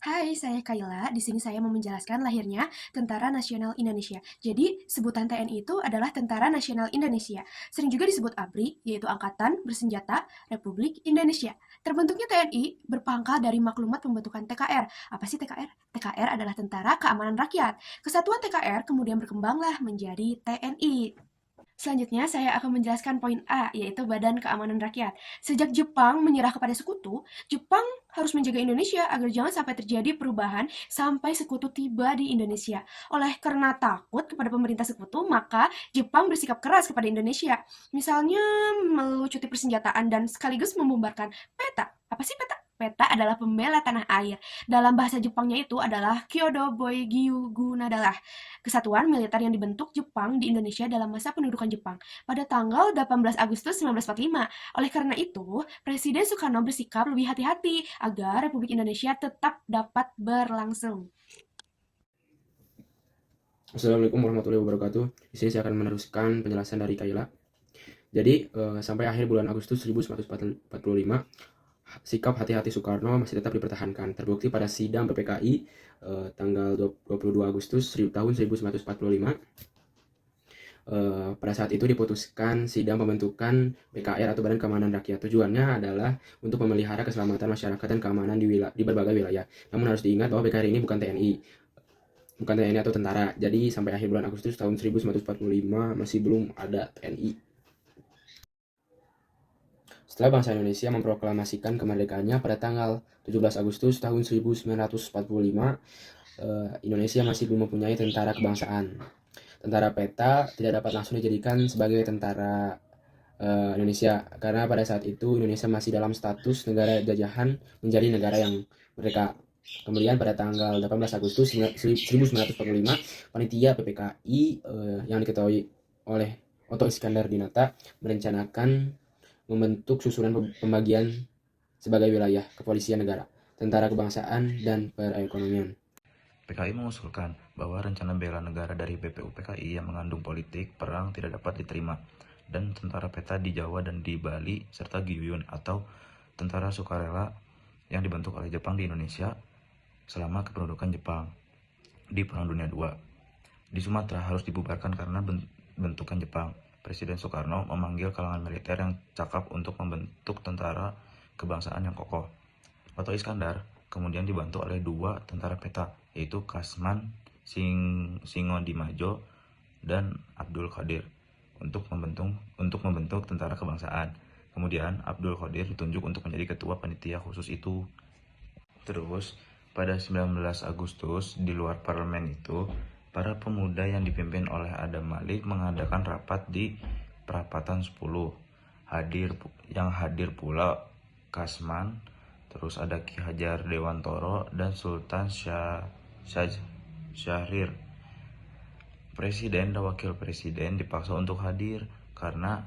Hai, saya Kayla. Di sini saya mau menjelaskan lahirnya Tentara Nasional Indonesia. Jadi, sebutan TNI itu adalah Tentara Nasional Indonesia. Sering juga disebut ABRI, yaitu Angkatan Bersenjata Republik Indonesia. Terbentuknya TNI berpangkal dari maklumat pembentukan TKR. Apa sih TKR? TKR adalah Tentara Keamanan Rakyat. Kesatuan TKR kemudian berkembanglah menjadi TNI. Selanjutnya, saya akan menjelaskan poin A, yaitu Badan Keamanan Rakyat. Sejak Jepang menyerah kepada sekutu, Jepang harus menjaga Indonesia agar jangan sampai terjadi perubahan sampai sekutu tiba di Indonesia. Oleh karena takut kepada pemerintah sekutu, maka Jepang bersikap keras kepada Indonesia. Misalnya, melucuti persenjataan dan sekaligus membombarkan peta. Apa sih peta? Peta adalah pembela tanah air. Dalam bahasa Jepangnya itu adalah Kyodo Boegyu Gunadalah. Kesatuan militer yang dibentuk Jepang di Indonesia dalam masa pendudukan Jepang pada tanggal 18 Agustus 1945. Oleh karena itu, Presiden Soekarno bersikap lebih hati-hati agar Republik Indonesia tetap dapat berlangsung. Assalamualaikum warahmatullahi wabarakatuh. Di sini saya akan meneruskan penjelasan dari Kayla. Jadi, sampai akhir bulan Agustus 1945, sikap hati-hati Soekarno masih tetap dipertahankan. Terbukti pada sidang PPKI tanggal 22 Agustus tahun 1945. Pada saat itu diputuskan sidang pembentukan BKR atau Badan Keamanan Rakyat. Tujuannya adalah untuk memelihara keselamatan masyarakat dan keamanan di berbagai wilayah. Namun harus diingat bahwa BKR ini bukan TNI atau tentara. Jadi sampai akhir bulan Agustus tahun 1945 masih belum ada TNI. Setelah bangsa Indonesia memproklamasikan kemerdekaannya pada tanggal 17 Agustus tahun 1945, Indonesia masih belum mempunyai tentara kebangsaan. Tentara peta tidak dapat langsung dijadikan sebagai tentara Indonesia karena pada saat itu Indonesia masih dalam status negara jajahan menjadi negara yang merdeka. Kemudian pada tanggal 18 Agustus 1945, panitia PPKI yang diketahui oleh Otto Iskandar Dinata merencanakan membentuk susunan pembagian sebagai wilayah kepolisian negara, tentara kebangsaan, dan perekonomian. PKI mengusulkan bahwa rencana bela negara dari BPU PKI yang mengandung politik perang tidak dapat diterima, dan tentara peta di Jawa dan di Bali, serta Gyuyun atau tentara sukarela yang dibentuk oleh Jepang di Indonesia selama kependudukan Jepang di Perang Dunia II. Di Sumatera harus dibubarkan karena bentukan Jepang. Presiden Soekarno memanggil kalangan militer yang cakap untuk membentuk tentara kebangsaan yang kokoh. Otto Iskandar kemudian dibantu oleh dua tentara peta, yaitu Kasman Singodimajo dan Abdul Qadir untuk membentuk tentara kebangsaan. Kemudian Abdul Qadir ditunjuk untuk menjadi ketua panitia khusus itu. Terus pada 19 Agustus di luar parlemen itu, para pemuda yang dipimpin oleh Adam Malik mengadakan rapat di Perapatan 10. Hadir pula Kasman, terus ada Ki Hajar Dewantoro dan Sultan Syahrir. Presiden dan wakil presiden dipaksa untuk hadir karena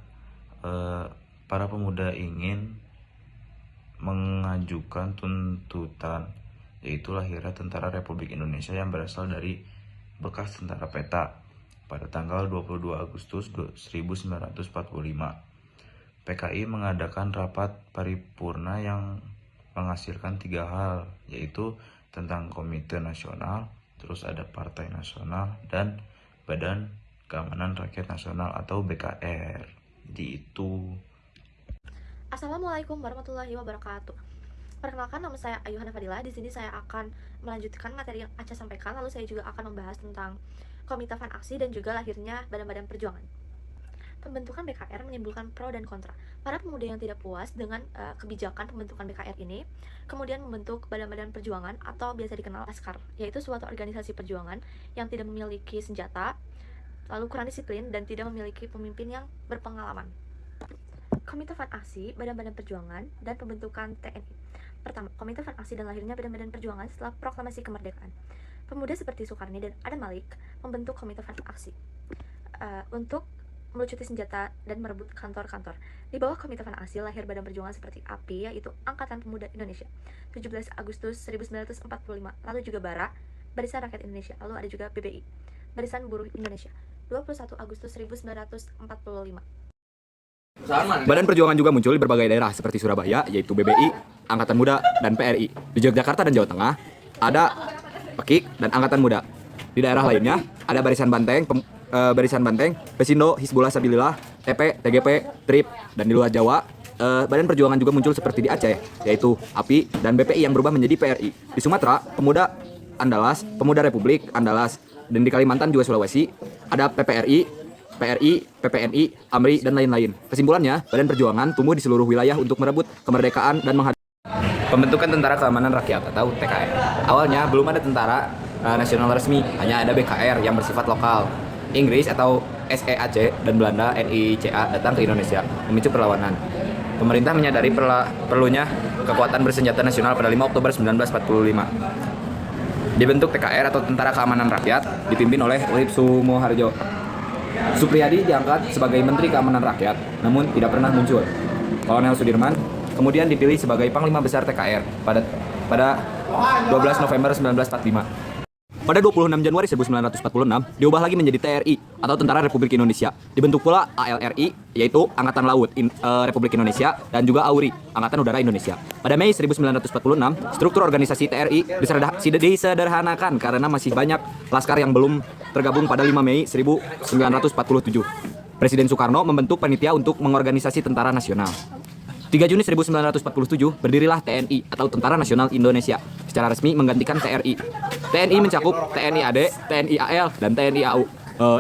para pemuda ingin mengajukan tuntutan, yaitu lahirnya Tentara Republik Indonesia yang berasal dari bekas tentara peta pada tanggal 22 Agustus 1945. PKI mengadakan rapat paripurna yang menghasilkan 3 hal, yaitu tentang Komite Nasional, terus ada Partai Nasional, dan Badan Keamanan Rakyat Nasional atau BKR. Jadi itu. Assalamualaikum warahmatullahi wabarakatuh. Perkenalkan, nama saya Ayuhana Fadila. Di sini saya akan melanjutkan materi yang Aca sampaikan. Lalu saya juga akan membahas tentang Komite Van Aksi dan juga lahirnya badan-badan perjuangan. Pembentukan BKR menimbulkan pro dan kontra. Para pemuda yang tidak puas dengan kebijakan pembentukan BKR ini kemudian membentuk badan-badan perjuangan atau biasa dikenal Laskar, yaitu suatu organisasi perjuangan yang tidak memiliki senjata, lalu kurang disiplin, dan tidak memiliki pemimpin yang berpengalaman. Komite Van Aksi, badan-badan perjuangan, dan pembentukan TNI. Pertama, Komite Van Aksi dan lahirnya badan-badan perjuangan setelah proklamasi kemerdekaan. Pemuda seperti Soekarno dan Adam Malik membentuk Komite Van Aksi untuk melucuti senjata dan merebut kantor-kantor. Di bawah Komite Van Aksi lahir badan perjuangan seperti API, yaitu Angkatan Pemuda Indonesia, 17 Agustus 1945, lalu juga BARA, Barisan Rakyat Indonesia, lalu ada juga BBI, Barisan Buruh Indonesia, 21 Agustus 1945. Badan perjuangan juga muncul di berbagai daerah seperti Surabaya, yaitu BBI, Angkatan Muda, dan PRI. Di Yogyakarta dan Jawa Tengah, ada Pekik dan Angkatan Muda. Di daerah lainnya ada Barisan Banteng, Pesindo, Hizbullah Sabilillah, TP, TGP, TRIP, dan di luar Jawa badan perjuangan juga muncul seperti di Aceh, yaitu API dan BPI yang berubah menjadi PRI. Di Sumatera, Pemuda Andalas, Pemuda Republik Andalas, dan di Kalimantan juga Sulawesi ada PPRI, PRI, PPNI, AMRI, dan lain-lain. Kesimpulannya, badan perjuangan tumbuh di seluruh wilayah untuk merebut kemerdekaan dan pembentukan Tentara Keamanan Rakyat atau TKR. Awalnya belum ada tentara nasional resmi, hanya ada BKR yang bersifat lokal. Inggris atau SEAC dan Belanda NICA datang ke Indonesia memicu perlawanan. Pemerintah menyadari perlunya kekuatan bersenjata nasional pada 5 Oktober 1945. Dibentuk TKR atau Tentara Keamanan Rakyat dipimpin oleh Urip Sumoharjo. Supriyadi diangkat sebagai Menteri Keamanan Rakyat, namun tidak pernah muncul. Kolonel Sudirman kemudian dipilih sebagai Panglima Besar TKR pada 12 November 1945. Pada 26 Januari 1946, diubah lagi menjadi TRI atau Tentara Republik Indonesia. Dibentuk pula ALRI, yaitu Angkatan Laut Republik Indonesia, dan juga AURI, Angkatan Udara Indonesia. Pada Mei 1946, struktur organisasi TRI disederhanakan karena masih banyak laskar yang belum tergabung pada 5 Mei 1947. Presiden Soekarno membentuk panitia untuk mengorganisasi tentara nasional. 3 Juni 1947 berdirilah TNI atau Tentara Nasional Indonesia, secara resmi menggantikan TRI. TNI mencakup TNI AD, TNI AL, dan TNI AU,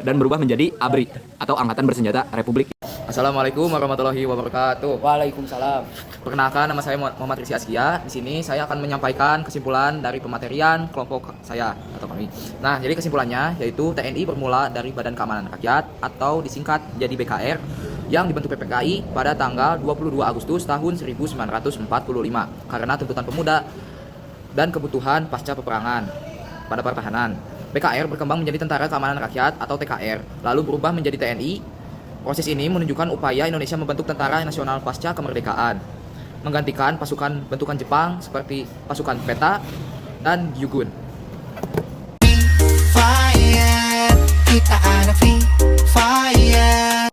dan berubah menjadi ABRI atau Angkatan Bersenjata Republik. Assalamualaikum warahmatullahi wabarakatuh. Waalaikumsalam. Perkenalkan, nama saya Muhammad Rizky Askia. Di sini saya akan menyampaikan kesimpulan dari pematerian kelompok saya atau kami. Nah, jadi kesimpulannya yaitu TNI bermula dari Badan Keamanan Rakyat atau disingkat jadi BKR yang dibentuk PPKI pada tanggal 22 Agustus tahun 1945 karena tuntutan pemuda dan kebutuhan pasca peperangan pada pertahanan. BKR berkembang menjadi Tentara Keamanan Rakyat atau TKR, lalu berubah menjadi TNI. Proses ini menunjukkan upaya Indonesia membentuk tentara nasional pasca kemerdekaan, menggantikan pasukan bentukan Jepang seperti pasukan PETA dan Gyugun. Fire, kita anak free fire.